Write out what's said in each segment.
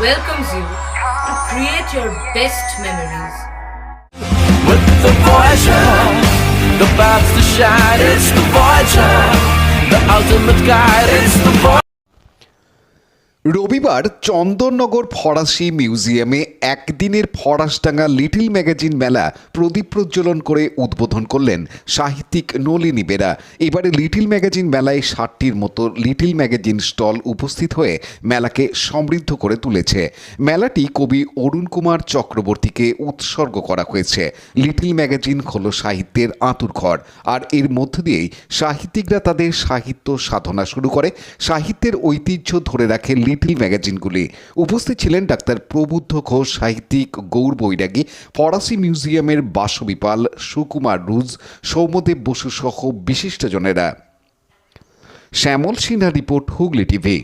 welcomes you to create your best memories. With the Voyager, the path to shine, it's the Voyager, the ultimate guide, it's the Voyager. রবিবার চন্দননগর ফরাসি মিউজিয়ামে একদিনের Farasdanga little magazine মেলা প্রদীপ প্রজ্বলন করে উদ্বোধন করলেন সাহিত্যিক নলিনী বেরা। এবারে লিটল ম্যাগাজিন মেলায় 60টির মতো লিটল ম্যাগাজিন স্টল উপস্থিত হয়ে মেলাকে সমৃদ্ধ করে তুলেছে। মেলাটি কবি অরুণ কুমার চক্রবর্তীকে উৎসর্গ করা হয়েছে। লিটল ম্যাগাজিন হলো সাহিত্যের আঁতুড়ঘর, আর এর মধ্য দিয়েই সাহিত্যিকরা তাদের সাহিত্য সাধনা শুরু করে, সাহিত্যের ঐতিহ্য ধরে রাখে লিটল ম্যাগাজিনগুলি। উপস্থিত ছিলেন ডাক্তার প্রবুদ্ধ ঘোষ, সাহিত্যিক গৌর বৈরাগী, ফরাসি মিউজিয়ামের বাসবিপাল, সুকুমার রুজ, সৌম্যদেব বসু সহ বিশিষ্টজনেরা। Shyamal Sinha report, Hooghly TV.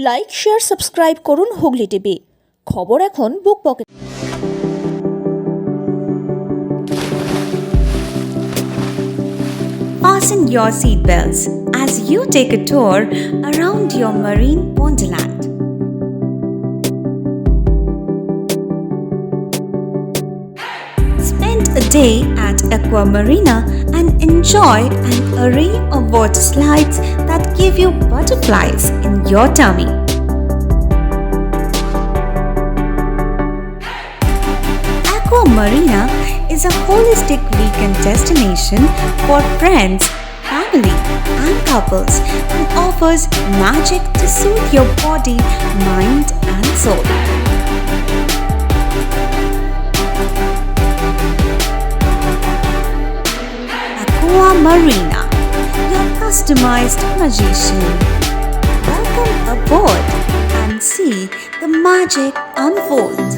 Like, share, subscribe করুন হুগলি টিভি। খবর এখন book pocket. Fasten your seatbelts as you take a tour around your marine wonderland. Spend a day at Aqua Marina and enjoy an array of water slides that give you butterflies in your tummy. Aqua Marina is a holistic weekend destination for friends, family, and couples and offers magic to soothe your body, mind, and soul. Aqua Marina, your customized magician. Welcome aboard and see the magic unfold.